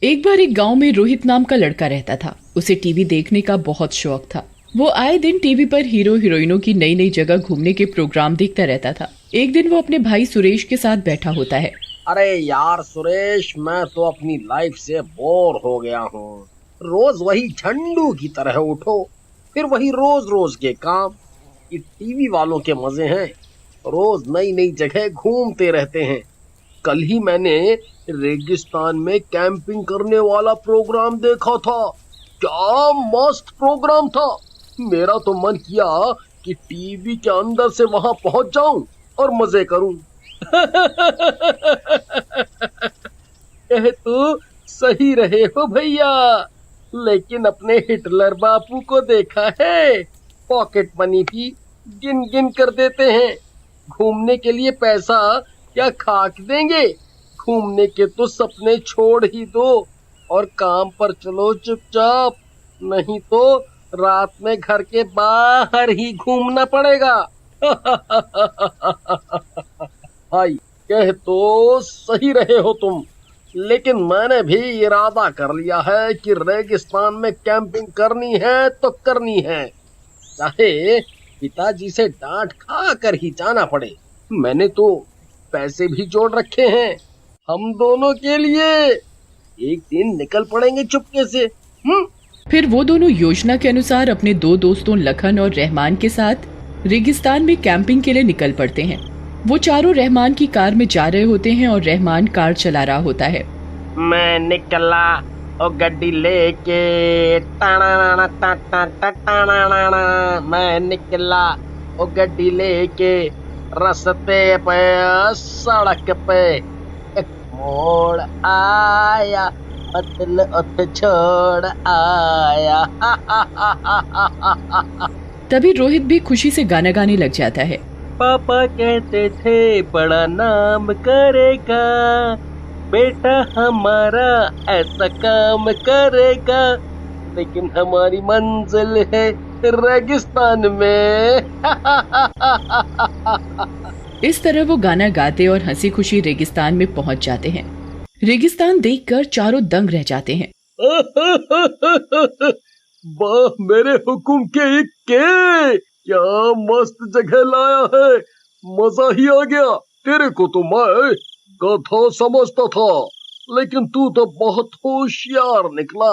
एक बार एक गांव में रोहित नाम का लड़का रहता था। उसे टीवी देखने का बहुत शौक था। वो आए दिन टीवी पर हीरो हीरोइनों की नई नई जगह घूमने के प्रोग्राम देखता रहता था। एक दिन वो अपने भाई सुरेश के साथ बैठा होता है। अरे यार सुरेश, मैं तो अपनी लाइफ से बोर हो गया हूँ। रोज वही झंडू की तरह उठो, फिर वही रोज रोज के काम। ये टीवी वालों के मजे हैं, रोज नई नई जगह घूमते रहते हैं। कल ही मैंने रेगिस्तान में कैंपिंग करने वाला प्रोग्राम देखा था। क्या मस्त प्रोग्राम था। मेरा तो मन किया कि टीवी के अंदर से वहां पहुंच जाऊं और मजे करूं। कह तो सही रहे हो भैया, लेकिन अपने हिटलर बापू को देखा है? पॉकेट मनी भी गिन गिन कर देते हैं। घूमने के लिए पैसा क्या खाक देंगे? घूमने के तो सपने छोड़ ही दो और काम पर चलो चुपचाप, नहीं तो रात में घर के बाहर ही घूमना पड़ेगा। भाई, कह तो सही रहे हो तुम, लेकिन मैंने भी इरादा कर लिया है कि रेगिस्तान में कैंपिंग करनी है तो करनी है, चाहे पिताजी से डांट खा कर ही जाना पड़े। मैंने तो पैसे भी जोड़ रखे हैं हम दोनों के लिए। एक दिन निकल पड़ेंगे चुपके से। फिर वो दोनों योजना के अनुसार अपने दो दोस्तों लखन और रहमान के साथ रेगिस्तान में कैंपिंग के लिए निकल पड़ते हैं। वो चारों रहमान की कार में जा रहे होते हैं और रहमान कार चला रहा होता है। मैं निकला ओ गड्डी लेके, टाणाना टा टा टा टाणाना। मैं निकला ओ गड्डी लेके, रास्ते पे सड़क पे एक मोड़ आया, पतल उत छोड़ आया। तभी रोहित भी खुशी से गाना गाने लग जाता है। पापा कहते थे बड़ा नाम करेगा, बेटा हमारा ऐसा काम करेगा, लेकिन हमारी मंजिल है रेगिस्तान में। इस तरह वो गाना गाते और हंसी खुशी रेगिस्तान में पहुंच जाते हैं। रेगिस्तान देखकर चारों दंग रह जाते हैं। वाह मेरे हुकुम के इक्के, क्या मस्त जगह लाया है। मजा ही आ गया। तेरे को तो मैं गधा समझता था, लेकिन तू तो बहुत होशियार निकला।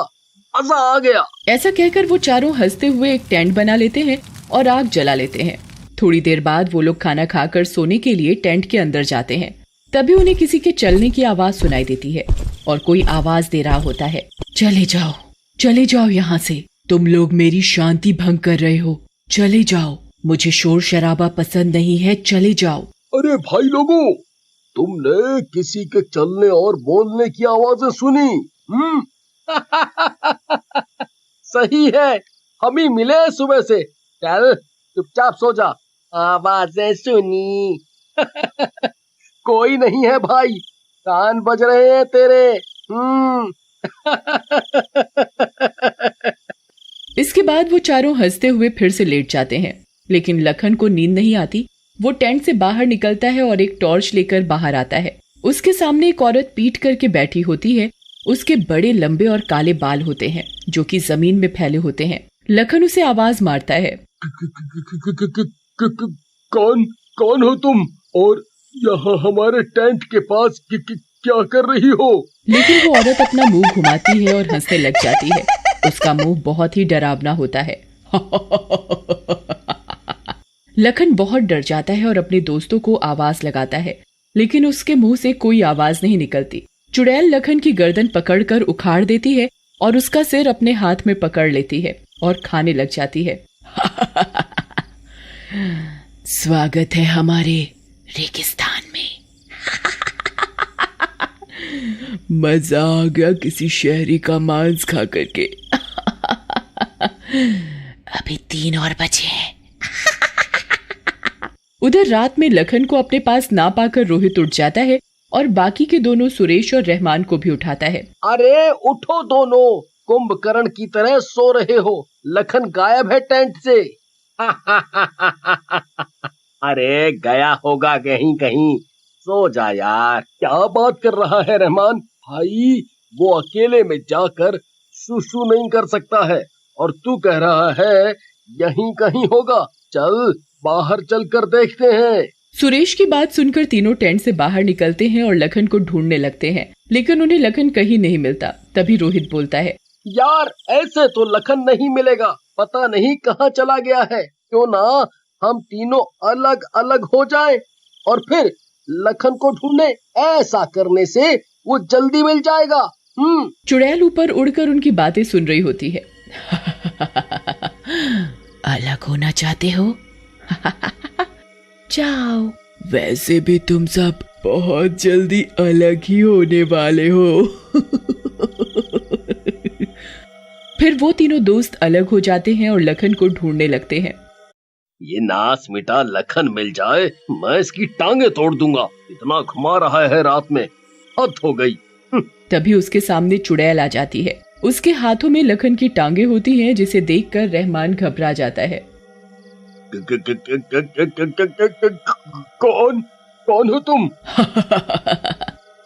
मजा आ गया। ऐसा कहकर वो चारों हंसते हुए एक टेंट बना लेते हैं और आग जला लेते हैं। थोड़ी देर बाद वो लोग खाना खाकर सोने के लिए टेंट के अंदर जाते हैं। तभी उन्हें किसी के चलने की आवाज सुनाई देती है और कोई आवाज दे रहा होता है, चले जाओ यहाँ से, तुम लोग मेरी शांति भंग कर रहे हो, चले जाओ, मुझे शोर शराबा पसंद नहीं है, चले जाओ। अरे भाई लोगों, तुमने किसी के चलने और बोलने की आवाजें सुनी? सही है, हम ही मिले सुबह से। चल चुपचाप सो जा, आवाजें सुनी। कोई नहीं है भाई, कान बज रहे हैं तेरे। इसके बाद वो चारों हंसते हुए फिर से लेट जाते हैं, लेकिन लखन को नींद नहीं आती। वो टेंट से बाहर निकलता है और एक टॉर्च लेकर बाहर आता है। उसके सामने एक औरत पीठ करके बैठी होती है। उसके बड़े लंबे और काले बाल होते हैं जो कि जमीन में फैले होते हैं। लखन उसे आवाज मारता है, कौन कौन हो तुम और यहाँ हमारे टेंट के पास क्या कर रही हो? लेकिन वो औरत अपना मुंह घुमाती है और हंसने लग जाती है। उसका मुंह बहुत ही डरावना होता है। लखन बहुत डर जाता है और अपने दोस्तों को आवाज लगाता है, लेकिन उसके मुंह से कोई आवाज नहीं निकलती। चुड़ैल लखन की गर्दन पकड़कर उखाड़ देती है और उसका सिर अपने हाथ में पकड़ लेती है और खाने लग जाती है। स्वागत है हमारे रेगिस्तान में। मजा आ गया किसी शहरी का मांस खा करके। अभी 3 और बचे हैं। उधर रात में लखन को अपने पास ना पाकर रोहित उठ जाता है और बाकी के दोनों सुरेश और रहमान को भी उठाता है। अरे उठो दोनों, कुंभकर्ण की तरह सो रहे हो। लखन गायब है टेंट से। अरे गया होगा कहीं कहीं, सो जा यार। क्या बात कर रहा है रहमान भाई, वो अकेले में जाकर सुसु नहीं कर सकता है, और तू कह रहा है यहीं कहीं होगा। चल बाहर चलकर देखते हैं। सुरेश की बात सुनकर तीनों टेंट से बाहर निकलते हैं और लखन को ढूंढने लगते हैं, लेकिन उन्हें लखन कहीं नहीं मिलता। तभी रोहित बोलता है, यार ऐसे तो लखन नहीं मिलेगा, पता नहीं कहाँ चला गया है। क्यों ना हम तीनों अलग अलग हो जाएं और फिर लखन को ढूंढे। ऐसा करने से वो जल्दी मिल जाएगा। चुड़ैल ऊपर उड़कर उनकी बातें सुन रही होती है। अलग होना चाहते हो? जाओ, वैसे भी तुम सब बहुत जल्दी अलग ही होने वाले हो। फिर वो तीनों दोस्त अलग हो जाते हैं और लखन को ढूंढने लगते हैं। ये नास मिटा लखन मिल जाए, मैं इसकी टांगे तोड़ दूंगा। इतना घुमा रहा है रात में, हद हो गई। तभी उसके सामने चुड़ैल आ जाती है। उसके हाथों में लखन की टांगे होती हैं, जिसे देखकर रहमान घबरा जाता है। कौन हो तुम?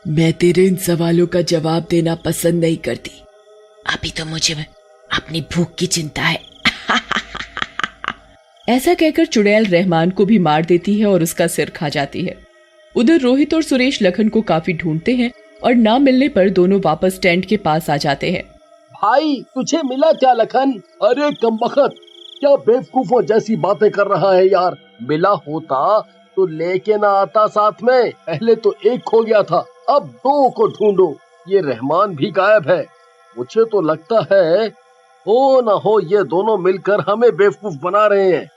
मैं तेरे इन सवालों का जवाब देना पसंद नहीं करती। अभी तो मुझे अपनी भूख की चिंता है। ऐसा कहकर चुड़ैल रहमान को भी मार देती है और उसका सिर खा जाती है। उधर रोहित और सुरेश लखन को काफी ढूंढते हैं और ना मिलने पर दोनों वापस टेंट के पास आ जाते हैं। भाई तुझे मिला क्या लखन? अरे कमबख्त, क्या बेवकूफों जैसी बातें कर रहा है यार। मिला होता तो लेके ना आता साथ में। पहले तो एक खो गया था, अब दो को ढूंढो। ये रहमान भी गायब है। मुझे तो लगता है हो ना हो ये दोनों मिलकर हमें बेवकूफ बना रहे हैं।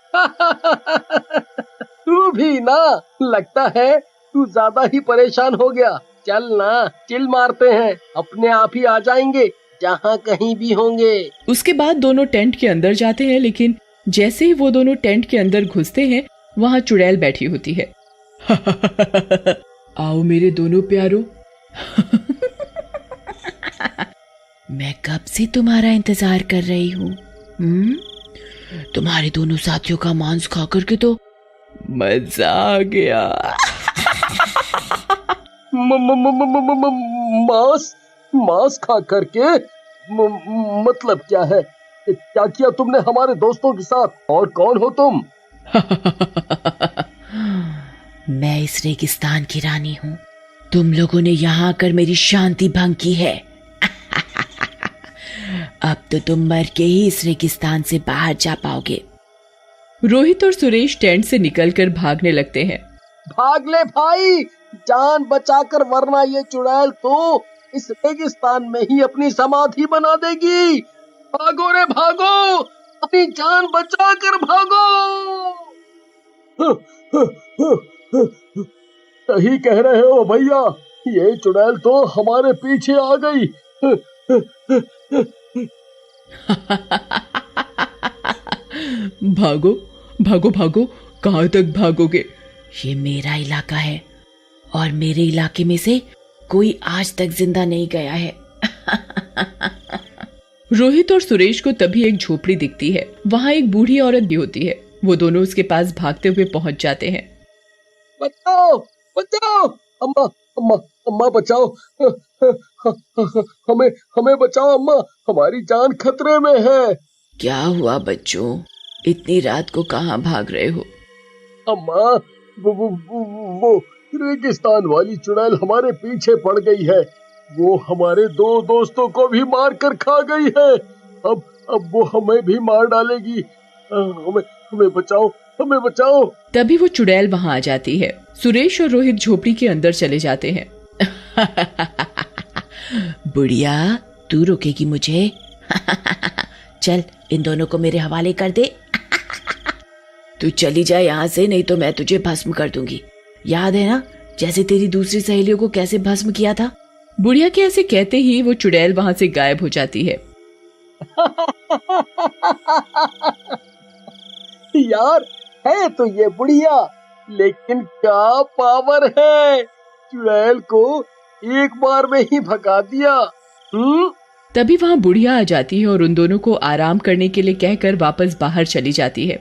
तू भी ना, लगता है तू ज्यादा ही परेशान हो गया। चल ना, चिल मारते हैं, अपने आप ही आ जाएंगे जहाँ कहीं भी होंगे। उसके बाद दोनों टेंट के अंदर जाते हैं, लेकिन जैसे ही वो दोनों टेंट के अंदर घुसते हैं, वहाँ चुड़ैल बैठी होती है। आओ मेरे दोनों प्यारों। मैं कब से तुम्हारा इंतजार कर रही हूँ। तुम्हारे दोनों साथियों का मांस खा करके तो मजा आ गया। मांस खा करके मतलब क्या है? क्या किया तुमने हमारे दोस्तों के साथ? और कौन हो तुम? मैं इस रेगिस्तान की रानी हूँ। तुम लोगों ने यहाँ आकर मेरी शांति भंग की है। अब तो तुम मर के ही इस रेगिस्तान से बाहर जा पाओगे। रोहित और सुरेश टेंट से निकलकर भागने लगते हैं। भाग ले भाई, जान बचाकर, वरना ये चुड़ैल तो इस रेगिस्तान में ही अपनी समाधि बना देगी। भागो रे भागो, अपनी जान बचाकर भागो। सही कह रहे हो भैया, ये चुड़ैल तो हमारे पीछे आ गई। भागो भागो भागो, कहाँ तक भागोगे? ये मेरा इलाका है और मेरे इलाके में से कोई आज तक जिंदा नहीं गया है। रोहित और सुरेश को तभी एक झोपड़ी दिखती है। वहाँ एक बूढ़ी औरत भी होती है। वो दोनों उसके पास भागते हुए पहुंच जाते हैं। बचाओ बचाओ, अम्मा अम्मा अम्मा बचाओ, हमें बचाओ अम्मा, हमारी जान खतरे में है। क्या हुआ बच्चों, इतनी रात को कहाँ भाग रहे हो? अम्मा, वो रेगिस्तान वाली चुड़ैल हमारे पीछे पड़ गई है। वो हमारे दो दोस्तों को भी मार कर खा गई है। अब वो हमें भी मार डालेगी। हमें बचाओ, हमें बचाओ। तभी वो चुड़ैल वहाँ आ जाती है। सुरेश और रोहित झोपड़ी के अंदर चले जाते हैं। बुढ़िया, तू रोकेगी मुझे? चल, इन दोनों को मेरे हवाले कर दे। तू चली जा यहाँ से, नहीं तो मैं तुझे भस्म कर दूंगी। याद है ना, जैसे तेरी दूसरी सहेलियों को कैसे भस्म किया था? बुढ़िया के ऐसे कहते ही वो चुड़ैल वहाँ से गायब हो जाती है। यार, है तो ये बुढ़िया, लेकिन क्या पावर है। चुड़ैल को एक बार में ही भगा दिया। तभी वहाँ बुढ़िया आ जाती है और उन दोनों को आराम करने के लिए कहकर वापस बाहर चली जाती है।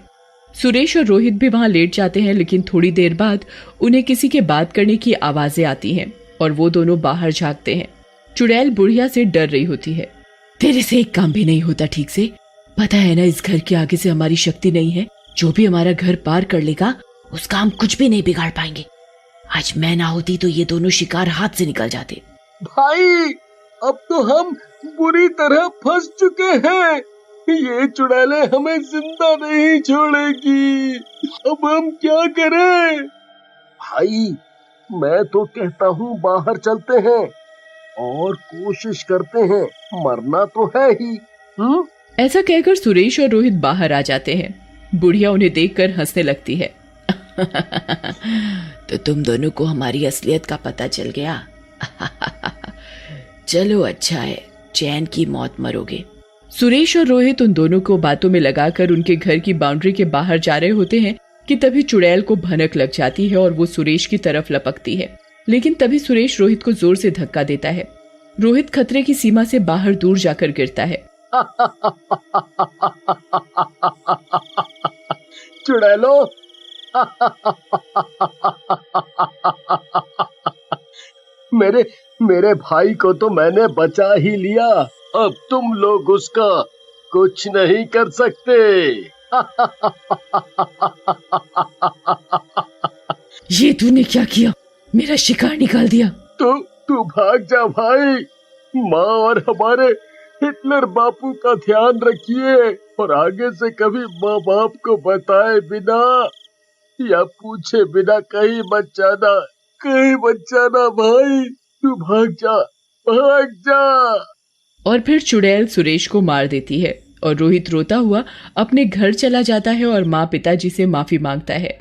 सुरेश और रोहित भी वहाँ लेट जाते हैं, लेकिन थोड़ी देर बाद उन्हें किसी के बात करने की आवाजें आती हैं और वो दोनों बाहर झांकते हैं। चुड़ैल बुढ़िया से डर रही होती है। तेरे से एक काम भी नहीं होता ठीक से। पता है ना, इस घर के आगे से हमारी शक्ति नहीं है। जो भी हमारा घर पार कर लेगा उसका हम कुछ भी नहीं बिगाड़ पाएंगे। आज मैं ना होती तो ये दोनों शिकार हाथ से निकल जाते। भाई, अब तो हम बुरी तरह फंस चुके हैं। ये चुड़ैलें हमें जिंदा नहीं छोड़ेगी। अब हम क्या करें? भाई, मैं तो कहता हूँ बाहर चलते हैं और कोशिश करते हैं। मरना तो है ही। ऐसा कहकर सुरेश और रोहित बाहर आ जाते हैं। बुढ़िया उन्हें देखकर हंसने लगती है। तो तुम दोनों को हमारी असलियत का पता चल गया। चलो अच्छा है, चैन की मौत मरोगे। सुरेश और रोहित उन दोनों को बातों में लगाकर उनके घर की बाउंड्री के बाहर जा रहे होते हैं कि तभी चुड़ैल को भनक लग जाती है और वो सुरेश की तरफ लपकती है। लेकिन तभी सुरेश रोहित को जोर से धक्का देता है। रोहित खतरे की सीमा से बाहर दूर जाकर गिरता है। चुड़ैलो, मेरे भाई को तो मैंने बचा ही लिया। अब तुम लोग उसका कुछ नहीं कर सकते। ये तूने क्या किया? मेरा शिकार निकाल दिया। तू भाग जा भाई। माँ और हमारे हिटलर बापू का ध्यान रखिए और आगे से कभी माँ बाप को बताए बिना या पूछे बिना कहीं मत जाना भाई। तू भाग जा। और फिर चुड़ैल सुरेश को मार देती है और रोहित रोता हुआ अपने घर चला जाता है और माँ पिताजी से माफी मांगता है।